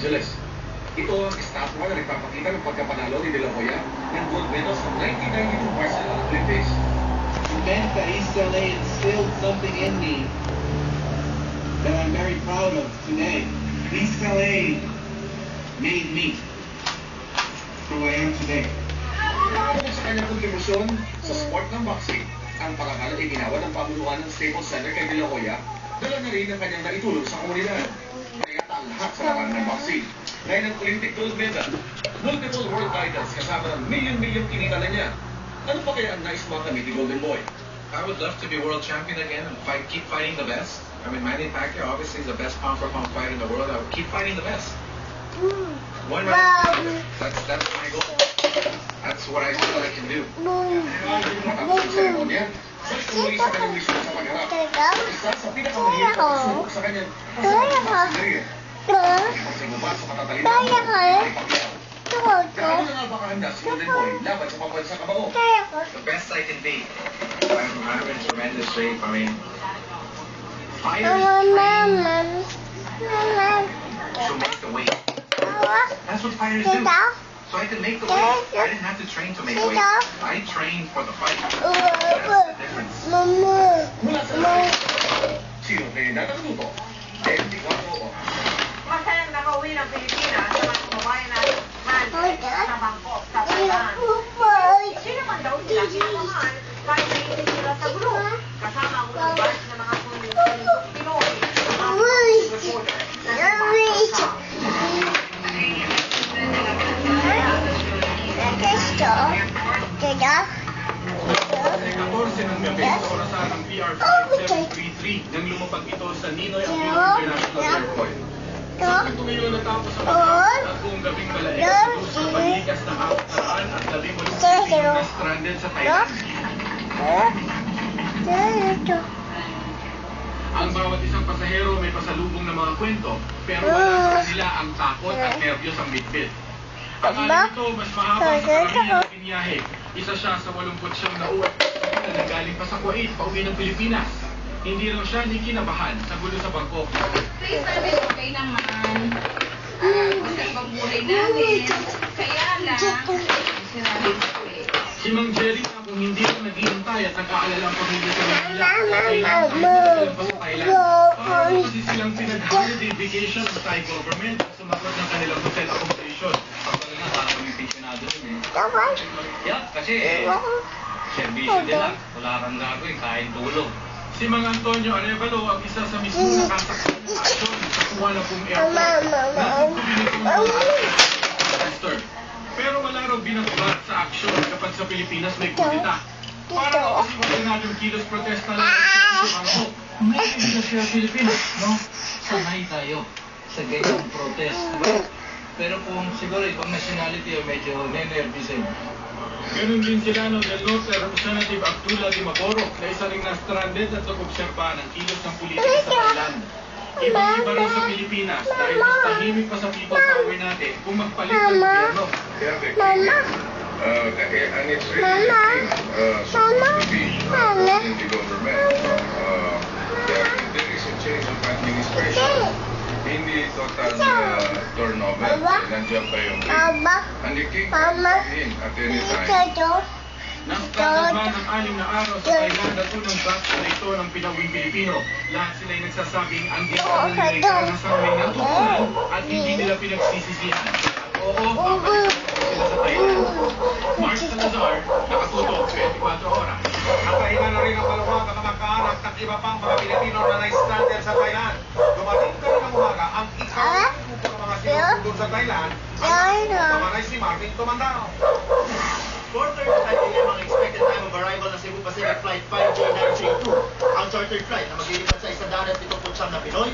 Angeles. Ito ang estatwa na nagpapakita ng pagkapanalo ni De La Hoya ng gold medal sa 1992 Barcelona Olympics. It meant that East LA instilled something in me that I'm very proud of today. East LA made me who I am today. Tungkol sa kanyang kontribusyon sa sport ng boxing, ang parangal ay ginawa ng pamunuan ng Staples Center kay De La Hoya, dala na rin ang kanyang naitulong sa komunidad. Kaya ang lahat sa larangan ng boxing. Ngayon ang Olympic gold medal, multiple world titles kasama ng milyon-milyong kinita na niya. Ano pa kaya ang nais makamit ni Golden Boy? I would love to be world champion again and keep fighting the best. I mean, Manny Pacquiao obviously is the best pound-for-pound fighter in the world. I would keep fighting the best. One round. That's my goal. That's what I feel I can do. Matapos ang seremonya, muli sa kanyang misyon sa pagharap. Isa sa pinakamahirap na pasubok sa kanyang karir. Pagsiguba sa matatalino ng Manny Pacquiao. Gaano na nga ba kahanda si Golden Boy laban sa pambansa kabao? The best I can be. I'm in tremendous shape. I mean, fighters to make the weight. That's what fighters do. So I could make the weight. I didn't have to train to make weight. I trained for the fight. That's the difference. Mula sa lahat, sino kayo natatuto? 24 o. Masayang nakauwi ng Pilipinas sa mga kababayan natin sa Bangkok, sa Thailand. Sino man daw sila kinamahan kahit naisip sila sa grupo. Kasama ang unang batch ng mga Pinoy, mga reporter na sa ng gabi sa orasan ng PR5733 nang lumapag ito sa Ninoy Aquino International Airport. Sa ito ngayon natapos sa pagkakas at buong gabing malaik sa paglikas ng 418 Pilipino na stranded sa Thailand. Ang bawat isang pasahero may pasalubong na mga kwento, pero wala sa kanila ang takot at nervyos ang bitbit. Akala nito mas mahaba sa karamihan ng biniyahe. Isa siya sa 89 na OFW na nanggaling pa sa Kuwait, pauwi ng Pilipinas. Hindi raw siya kinabahan sa gulo sa Bangkok. Please, sabi okay naman. Basta ibang buhay namin. Kaya lang, sinabi ko eh. Si Mang Jerry na kung hindi rin naghihintay at nag-aalala ang pamilya sa Manila, kailangan pa sa Thailand. Para kasi silang pinag-holiday vacation sa Thai government at sumagot ng kanilang hotel accommodation. Yeah, kasi servisyo nila, wala kang gagawin, kain tulog. Si Mang Antonio Arevalo ang isa sa mismo nakasaksyon ng aksyon sa Kuala Lumpur Airport na nagpapilitong mga pero wala raw binagbat sa aksyon kapag sa Pilipinas may kudita. Para raw kasi matinadong kilos protesta lang sa Bangkok. Hindi na siya Pilipinas, no? Sanay tayo sa ganyang protest. Pero kung siguro ibang nationality o medyo nenervisin. Ganun din sila ng Del Norte Representative Abdullah Dimaporo na isa ring na-stranded at nag-obserba ng kilos ng politika sa Thailand. Ibang-iba rin sa Pilipinas dahil mas tahimik pa sa people power natin kung magpalit ng gobyerno. And it's really supposed to be in the government. There is a change of administration. Hindi total turnover. Nandiyan pa yung and the king can come in at any time. Nang-stranded man ng 6 na araw sa Thailand at unang batch na ito ng pinawing Pilipino, lahat sila'y nagsasabing ang ginawa ng nila sa may natutunan at hindi nila pinagsisisihan. At oo, papalitan sila sa Thailand. Mark Salazar, nakatutok 24 oras. Nakahinga na rin ang maluwag ang mga kaanak at iba pang mga Pilipino na na-stranded sa Thailand. Dumating kaninang umaga ang ikaw ng mga sinusundod sa Thailand at pamaray si Marvin Tumandao. 4:35 a.m. ang expected time of arrival ng Cebu Pacific Flight 5J932. Ang chartered flight na maglilipad sa 179 na Pinoy